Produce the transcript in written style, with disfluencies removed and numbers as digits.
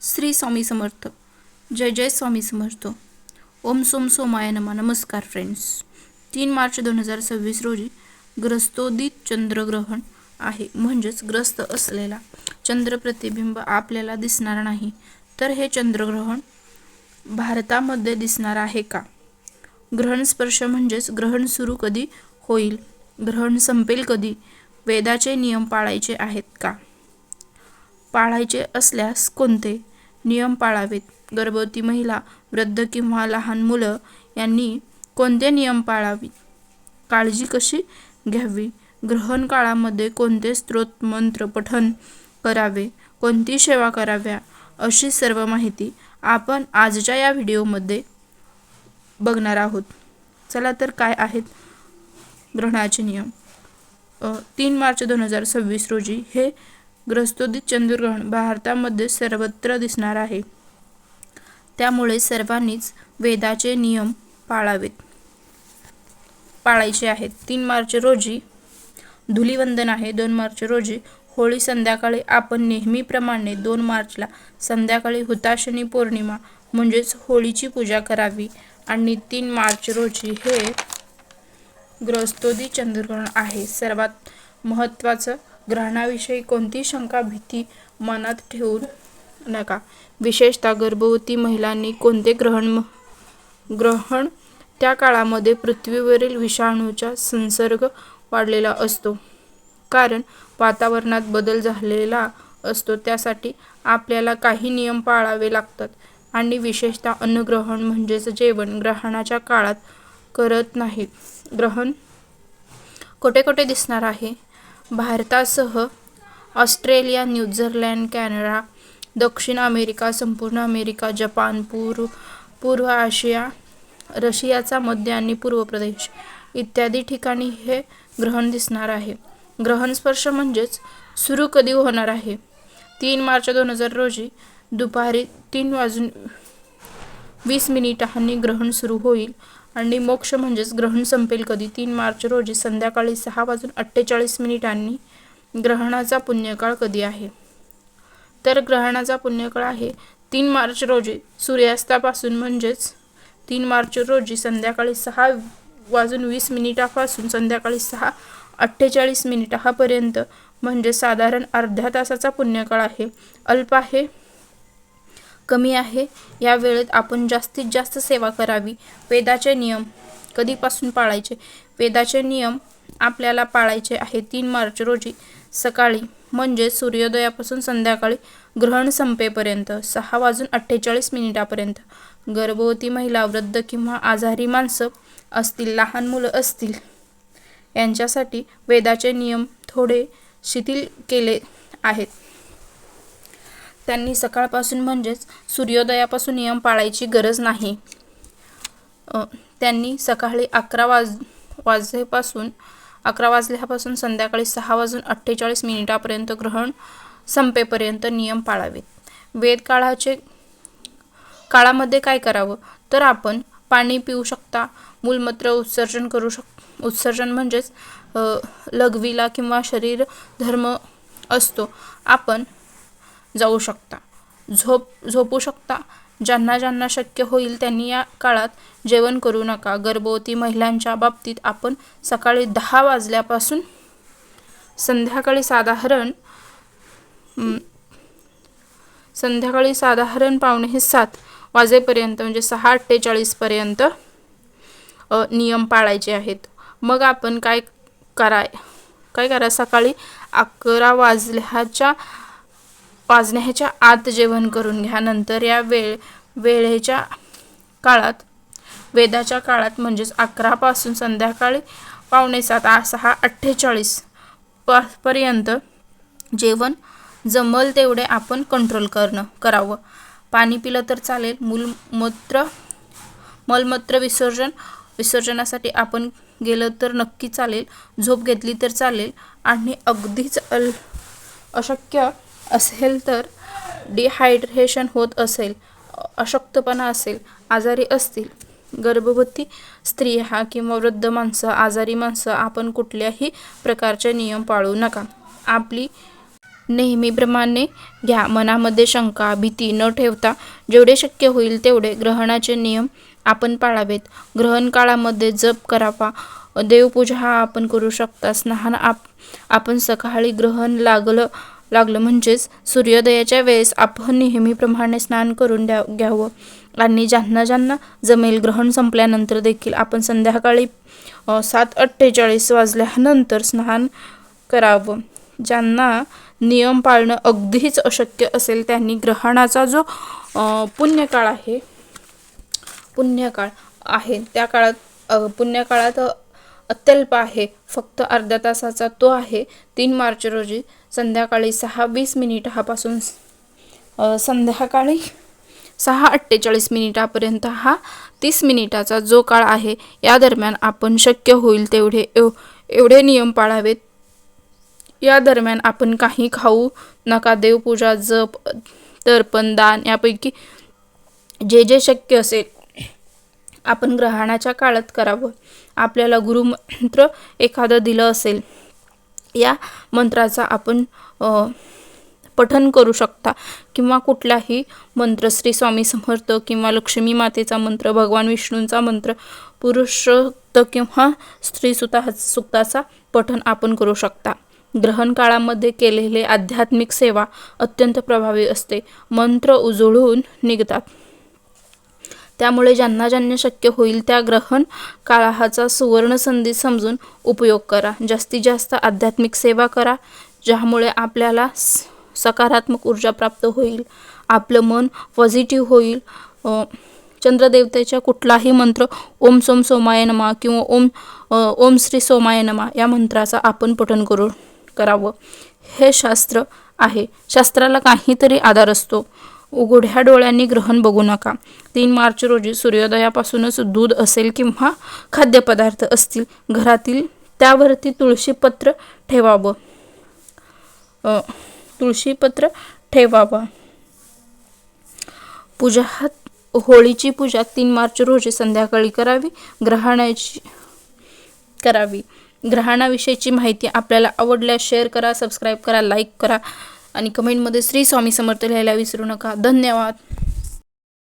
श्री स्वामी समर्थ. जय जय स्वामी समर्थ. ओम सोम सोमाय नमः. नमस्कार फ्रेंड्स. 3 मार्च 2026 रोजी ग्रस्तोदित चंद्रग्रहण आहे. म्हणजेच ग्रस्त असलेला चंद्र प्रतिबिंब आपल्याला दिसणार नाही. तर हे चंद्रग्रहण भारतामध्ये दिसणार आहे का? ग्रहण स्पर्श म्हणजेच ग्रहण सुरू कधी होईल, ग्रहण संपेल कधी, वेदाचे नियम पाळायचे आहेत का, पाळायचे असल्यास कोणते नियम पाळावेत, गर्भवती महिला, वृद्ध किंवा लहान मुलं यांनी कोणते नियम पाळावे, काळजी कशी घ्यावी, ग्रहण काळामध्ये कोणते स्तोत्र मंत्र पठण करावे, कोणती सेवा कराव्या, अशी सर्व माहिती आपण आजच्या या व्हिडिओमध्ये बघणार आहोत. चला तर काय आहेत ग्रहणाचे नियम. 3 मार्च 2026 रोजी हे ग्रस्तोदित चंद्रग्रहण भारतामध्ये सर्वत्र दिसणार आहे. त्यामुळे सर्वांनीच वेदाचे नियम पाळायचे आहेत. 3 मार्च रोजी धुलीवंदन आहे. 2 मार्च रोजी होळी. संध्याकाळी आपण नेहमीप्रमाणे 2 मार्चला संध्याकाळी हुताशनी पौर्णिमा म्हणजेच होळीची पूजा करावी. आणि 3 मार्च रोजी हे ग्रस्तोदित चंद्रग्रहण आहे. सर्वात महत्त्वाचं, ग्रहणाविषयी कोणती शंका भीती मनात ठेवू नका. विशेषतः गर्भवती महिलांनी कोणते ग्रहण त्या काळामध्ये पृथ्वीवरील विषाणूचा संसर्ग वाढलेला असतो, कारण वातावरणात बदल झालेला असतो. त्यासाठी आपल्याला काही नियम पाळावे लागतात. आणि विशेषतः अन्नग्रहण म्हणजेच जेवण ग्रहणाच्या काळात करत नाहीत. ग्रहण कोठे कोठे दिसणार आहे? भारतासह ऑस्ट्रेलिया, न्यूझीलंड, कॅनडा, दक्षिण अमेरिका, संपूर्ण अमेरिका, जपान, पूर्व आशिया, रशियाचा मध्य आणि पूर्व प्रदेश इत्यादी ठिकाणी हे ग्रहण दिसणार आहे. ग्रहण स्पर्श म्हणजेच सुरू कधी होणार आहे? 3 मार्च 2000 रोजी दुपारी 3:20 ग्रहण सुरू होईल. आणि मोक्ष म्हणजेच ग्रहण संपेल कधी? 3 मार्च रोजी संध्याकाळी 6:48 ग्रहणाचा पुण्यकाळ कधी आहे? तर ग्रहणाचा पुण्यकाळ आहे 3 मार्च रोजी सूर्यास्तापासून, म्हणजेच 3 मार्च रोजी संध्याकाळी 6:20 पासून संध्याकाळी 6:48 पर्यंत, म्हणजे साधारण अर्ध्या तासाचा पुण्यकाळ आहे. अल्प आहे, कमी आहे. या वेळेत आपण जास्तीत जास्त सेवा करावी. वेदाचे नियम कधीपासून पाळायचे? वेदाचे नियम आपल्याला पाळायचे आहे 3 मार्च रोजी सकाळी, म्हणजे सूर्योदयापासून संध्याकाळी ग्रहण संपेपर्यंत 6:48 पर्यंत. गर्भवती महिला, वृद्ध किंवा आजारी माणसं असतील, लहान मुलं असतील, यांच्यासाठी वेदाचे नियम थोडे शिथिल केले आहेत. त्यांनी सकाळपासून म्हणजेच सूर्योदयापासून नियम पाळायची गरज नाही. त्यांनी सकाळी 11 वाजल्यापासून संध्याकाळी 6:48 पर्यंत ग्रहण संपेपर्यंत नियम पाळावेत. वेद काळामध्ये काय करावं? तर आपण पाणी पिऊ शकता, मूलमूत्र उत्सर्जन म्हणजेच लघवीला किंवा शरीर धर्म असतो, आपण जाऊ शकता. झोपू शकता. ज्यांना शक्य होईल त्यांनी या काळात जेवण करू नका. गर्भवती महिलांच्या बाबतीत आपण सकाळी 10 वाजल्यापासून संध्याकाळी साधारण 6:45 वाजेपर्यंत, म्हणजे 6:48 पर्यंत नियम पाळायचे आहेत. मग आपण काय करा? सकाळी 11 वाजण्याच्या आत जेवण करून घ्या. नंतर या वेळेच्या काळात, वेदाच्या काळात, म्हणजेच 11 पासून संध्याकाळी 6:45 6:48 पर्यंत जेवण जमल तेवढे आपण कंट्रोल करावं. पाणी पिलं तर चालेल. मलमूत्र विसर्जनासाठी आपण गेलं तर नक्की चालेल. झोप घेतली तर चालेल. आणि अगदीच अशक्य असेल तर डिहायड्रेशन होत असेल, अशक्तपणा असेल, आजारी असतील, गर्भवती स्त्रिया किंवा वृद्ध माणसं, आजारी माणसं, आपण कुठल्याही प्रकारचे नियम पाळू नका. आपली नेहमीप्रमाणे घ्या. मनामध्ये शंका भीती न ठेवता जेवढे शक्य होईल तेवढे ग्रहणाचे नियम आपण पाळावेत. ग्रहण काळामध्ये जप करावा. देवपूजा हा आपण करू शकता. स्नान आपण सकाळी ग्रहण लागलं म्हणजेच सूर्योदयाच्या वेळेस आपण नेहमीप्रमाणे स्नान करून घ्यावं आणि ज्यांना जमेल ग्रहण संपल्यानंतर देखील आपण संध्याकाळी 7:48 वाजल्यानंतर स्नान करावं. ज्यांना नियम पाळणं अगदीच अशक्य असेल त्यांनी ग्रहणाचा जो पुण्यकाळ आहे त्या काळात पुण्यकाळात अत्यल्प आहे, फक्त अर्ध्या तासाचा, तो आहे 3 मार्च रोजी संध्याकाळी 6:20 संध्याकाळी 6:48 हा 30 मिनिटाचा जो काळ आहे. या दरम्यान आपण शक्य होईल एवढे नियम पाळावेत. या दरम्यान आपण काही खाऊ नका. देवपूजा, जप, तर्पण, दान यापैकी जे शक्य असेल आपण ग्रहणाच्या काळात करावं. आपल्याला गुरुमंत्र एखादं दिलं असेल, या मंत्राचा आपण पठण करू शकता किंवा कुठलाही मंत्र, श्री स्वामी समर्थ किंवा लक्ष्मी मातेचा मंत्र, भगवान विष्णूंचा मंत्र, पुरुषोक्त किंवा स्त्री सुक्ताचा पठण आपण करू शकता. ग्रहण काळामध्ये केलेले आध्यात्मिक सेवा अत्यंत प्रभावी असते. मंत्र उजळून निघतात. त्यामुळे ज्यांना शक्य होईल त्या ग्रहण काळाचा सुवर्ण संधी समजून उपयोग करा. जास्तीत जास्त आध्यात्मिक सेवा करा, ज्यामुळे आपल्याला सकारात्मक ऊर्जा प्राप्त होईल, आपलं मन पॉझिटिव्ह होईल. चंद्रदेवतेच्या कुठलाही मंत्र, ओम सोम सोमाय नमः किंवा ओम श्री सोमाय नमः या मंत्राचा आपण पठण करावं. हे शास्त्र आहे. शास्त्राला काहीतरी आधार असतो. उघड्या डोळ्यांनी ग्रहण बघू नका. 3 मार्च रोजी सूर्योदयापासूनच दूध असेल किंवा खाद्यपदार्थ असतील घरातील, त्यावरती तुळशीपत्र ठेवावं. होळीची पूजा 3 मार्च रोजी संध्याकाळी करावी. ग्रहणाविषयीची माहिती आपल्याला आवडल्यास शेअर करा, सबस्क्राईब करा, लाईक करा आणि कमेंटमध्ये श्री स्वामी समर्थ लिहायला विसरू नका. धन्यवाद.